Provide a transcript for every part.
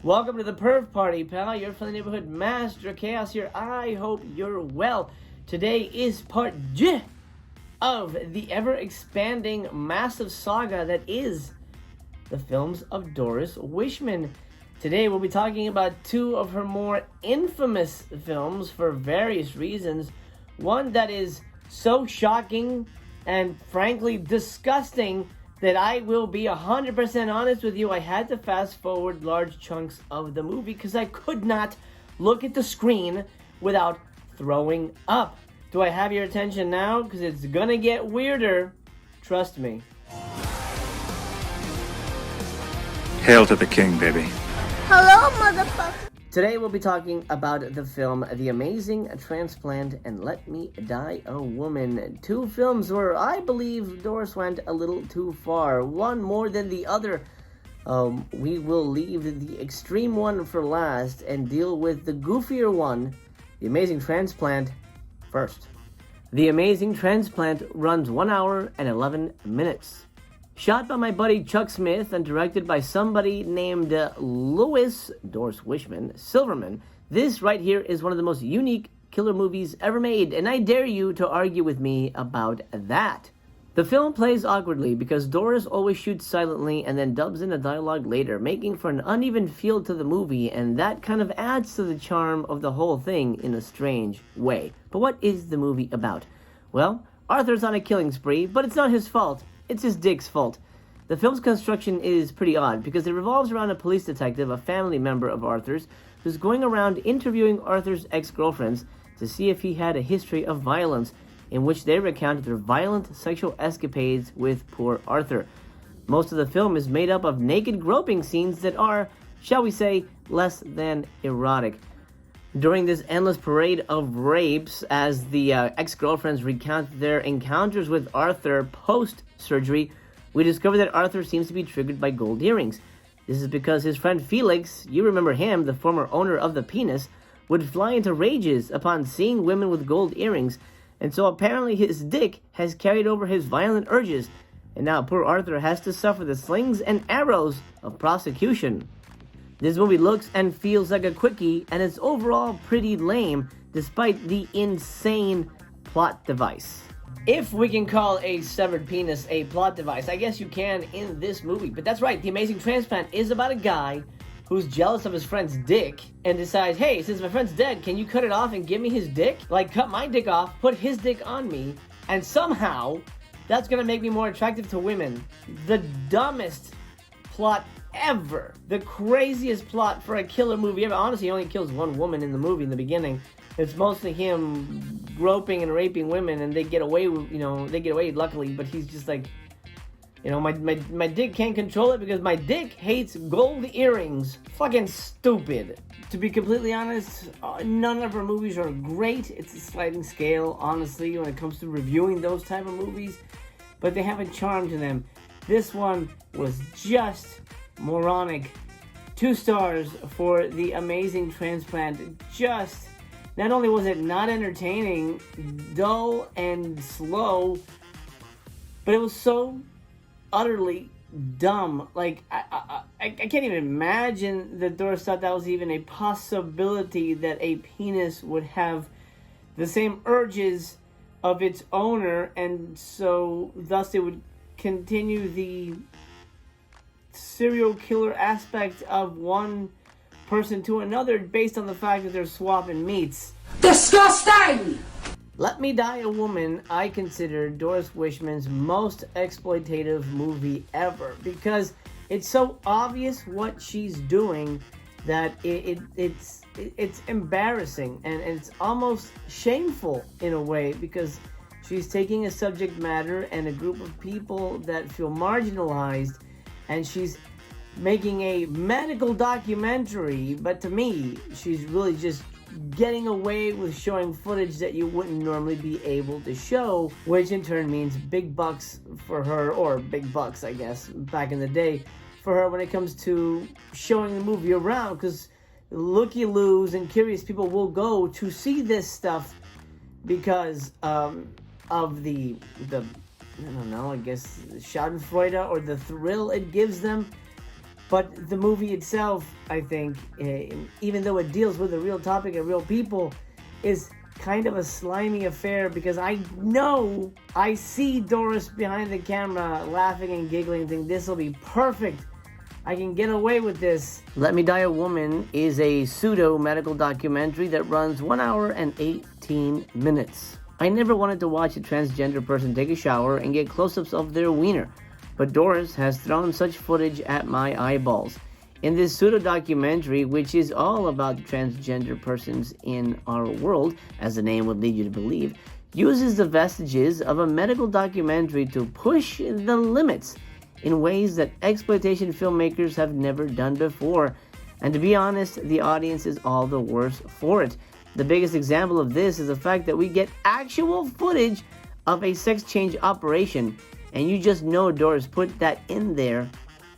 Welcome to the Perv Party, pal. Your friendly neighborhood Master Chaos here. I hope you're well. Today is part J of the ever-expanding massive saga that is the films of Doris Wishman. Today we'll be talking about two of her more infamous films for various reasons. One that is so shocking and frankly disgusting that I will be 100% honest with you. I had to fast forward large chunks of the movie because I could not look at the screen without throwing up. Do I have your attention now? Because it's gonna get weirder. Trust me. Hail to the king, baby. Hello, motherfucker. Today we'll be talking about the film The Amazing Transplant and Let Me Die a Woman. Two films where I believe Doris went a little too far, one more than the other. We will leave the extreme one for last and deal with the goofier one, The Amazing Transplant, first. The Amazing Transplant runs 1 hour and 11 minutes. Shot by my buddy Chuck Smith and directed by somebody named Doris Wishman, Silverman, this right here is one of the most unique killer movies ever made, and I dare you to argue with me about that. The film plays awkwardly because Doris always shoots silently and then dubs in a dialogue later, making for an uneven feel to the movie, and that kind of adds to the charm of the whole thing in a strange way. But what is the movie about? Well, Arthur's on a killing spree, but it's not his fault. It's his dick's fault. The film's construction is pretty odd because it revolves around a police detective, a family member of Arthur's, who's going around interviewing Arthur's ex-girlfriends to see if he had a history of violence, in which they recount their violent sexual escapades with poor Arthur. Most of the film is made up of naked groping scenes that are, shall we say, less than erotic. During this endless parade of rapes, as the ex-girlfriends recount their encounters with Arthur post-surgery, we discover that Arthur seems to be triggered by gold earrings. This is because his friend Felix, you remember him, the former owner of the penis, would fly into rages upon seeing women with gold earrings, and so apparently his dick has carried over his violent urges, and now poor Arthur has to suffer the slings and arrows of prosecution. This movie looks and feels like a quickie, and it's overall pretty lame, despite the insane plot device. If we can call a severed penis a plot device, I guess you can in this movie. But that's right, The Amazing Transplant is about a guy who's jealous of his friend's dick and decides, hey, since my friend's dead, can you cut it off and give me his dick? Like, cut my dick off, put his dick on me, and somehow that's gonna make me more attractive to women. The dumbest plot ever. The craziest plot for a killer movie ever. Honestly, he only kills one woman in the movie in the beginning. It's mostly him groping and raping women, and they get away, luckily, but he's just like, my dick can't control it because my dick hates gold earrings. Fucking stupid. To be completely honest, none of her movies are great. It's a sliding scale, honestly, when it comes to reviewing those type of movies, but they have a charm to them. This one was just moronic. 2 stars for The Amazing Transplant. Just, not only was it not entertaining, dull and slow, but it was so utterly dumb. Like, I can't even imagine that Doris thought that was even a possibility, that a penis would have the same urges of its owner, and so thus it would continue the serial killer aspect of one person to another based on the fact that they're swapping meats. Disgusting! Let Me Die a Woman, I consider Doris Wishman's most exploitative movie ever, because it's so obvious what she's doing that it's embarrassing, and it's almost shameful in a way, because she's taking a subject matter and a group of people that feel marginalized, and she's making a medical documentary, but to me, she's really just getting away with showing footage that you wouldn't normally be able to show, which in turn means big bucks for her, or big bucks, I guess, back in the day, for her when it comes to showing the movie around, because looky-loos and curious people will go to see this stuff because of the I don't know, I guess, schadenfreude or the thrill it gives them. But the movie itself, I think, even though it deals with a real topic and real people, is kind of a slimy affair, because I know I see Doris behind the camera laughing and giggling, think this will be perfect. I can get away with this. Let Me Die a Woman is a pseudo-medical documentary that runs 1 hour and 18 minutes. I never wanted to watch a transgender person take a shower and get close-ups of their wiener, but Doris has thrown such footage at my eyeballs. In this pseudo-documentary, which is all about transgender persons in our world, as the name would lead you to believe, uses the vestiges of a medical documentary to push the limits in ways that exploitation filmmakers have never done before. And to be honest, the audience is all the worse for it. The biggest example of this is the fact that we get actual footage of a sex change operation, and you just know Doris put that in there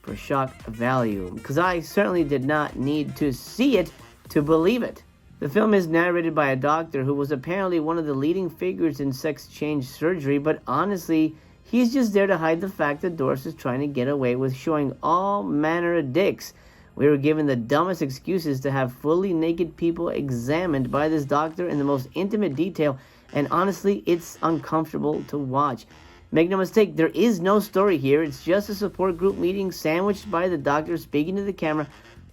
for shock value, because I certainly did not need to see it to believe it. The film is narrated by a doctor who was apparently one of the leading figures in sex change surgery, but honestly, he's just there to hide the fact that Doris is trying to get away with showing all manner of dicks. We were given the dumbest excuses to have fully naked people examined by this doctor in the most intimate detail, and honestly, it's uncomfortable to watch. Make no mistake, there is no story here. It's just a support group meeting sandwiched by the doctor speaking to the camera,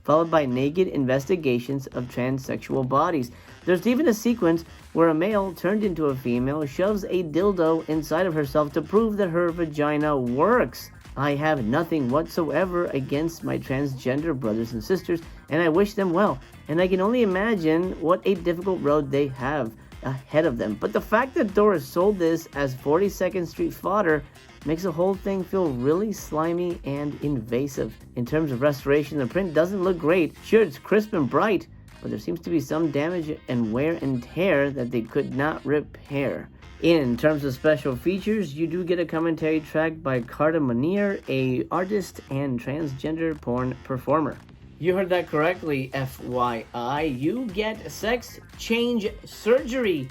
followed by naked investigations of transsexual bodies. There's even a sequence where a male turned into a female shoves a dildo inside of herself to prove that her vagina works. I have nothing whatsoever against my transgender brothers and sisters, and I wish them well. And I can only imagine what a difficult road they have ahead of them. But the fact that Doris sold this as 42nd Street fodder makes the whole thing feel really slimy and invasive. In terms of restoration, the print doesn't look great. Sure, it's crisp and bright, but there seems to be some damage and wear and tear that they could not repair. In terms of special features, you do get a commentary track by Carta Munir, a artist and transgender porn performer. You heard that correctly, FYI. You get sex change surgery.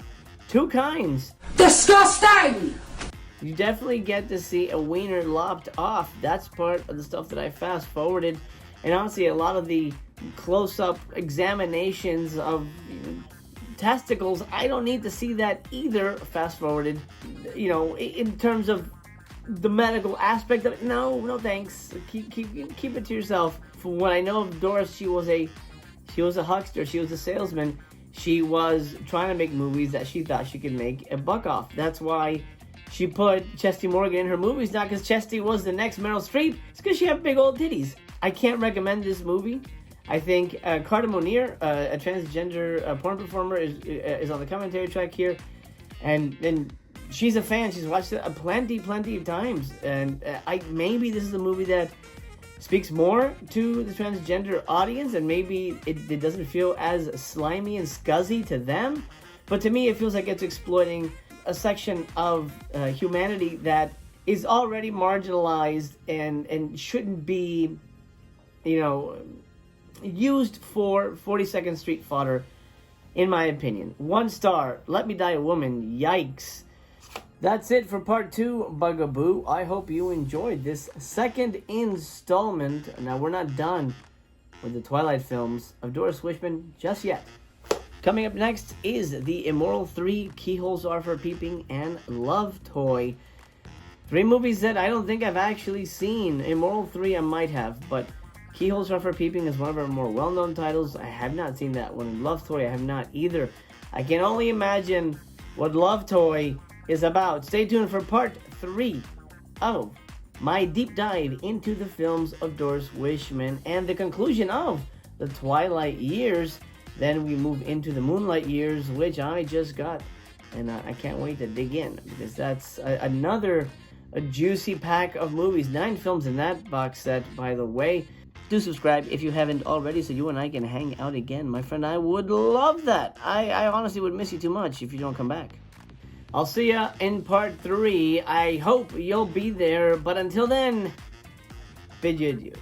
2 kinds. Disgusting! You definitely get to see a wiener lopped off. That's part of the stuff that I fast forwarded. And honestly, a lot of the close-up examinations of testicles, I don't need to see that either fast forwarded. You know, in terms of the medical aspect of it, no thanks. Keep it to yourself. From what I know of Doris, she was a huckster. She was a salesman. She was trying to make movies that she thought she could make a buck off. That's why she put Chesty Morgan in her movies, not because Chesty was the next Meryl Streep. It's because she had big old titties. I can't recommend this movie. I think Carta Munir, a transgender porn performer, is on the commentary track here, and she's a fan. She's watched it plenty of times, and maybe this is a movie that speaks more to the transgender audience, and maybe it doesn't feel as slimy and scuzzy to them, but to me it feels like it's exploiting a section of humanity that is already marginalized and shouldn't be, used for 42nd Street fodder, in my opinion. 1 star. Let Me Die a Woman. Yikes. That's it for part 2, Bugaboo. I hope you enjoyed this second installment. Now, we're not done with the Twilight films of Doris Wishman just yet. Coming up next is The Immoral 3, Keyholes Are for Peeping, and Love Toy. 3 movies that I don't think I've actually seen. Immoral 3 I might have, but Keyholes Are for Peeping is one of our more well-known titles. I have not seen that one. Love Toy I have not either. I can only imagine what Love Toy is about. Stay tuned for part 3 of my deep dive into the films of Doris Wishman and the conclusion of the Twilight Years. Then we move into the Moonlight Years, which I just got, and I can't wait to dig in, because that's another juicy pack of movies. 9 films in that box set, by the way. Do subscribe if you haven't already, so you and I can hang out again, my friend. I would love that. I honestly would miss you too much if you don't come back. I'll see ya in part 3. I hope you'll be there, but until then, bid you adieu.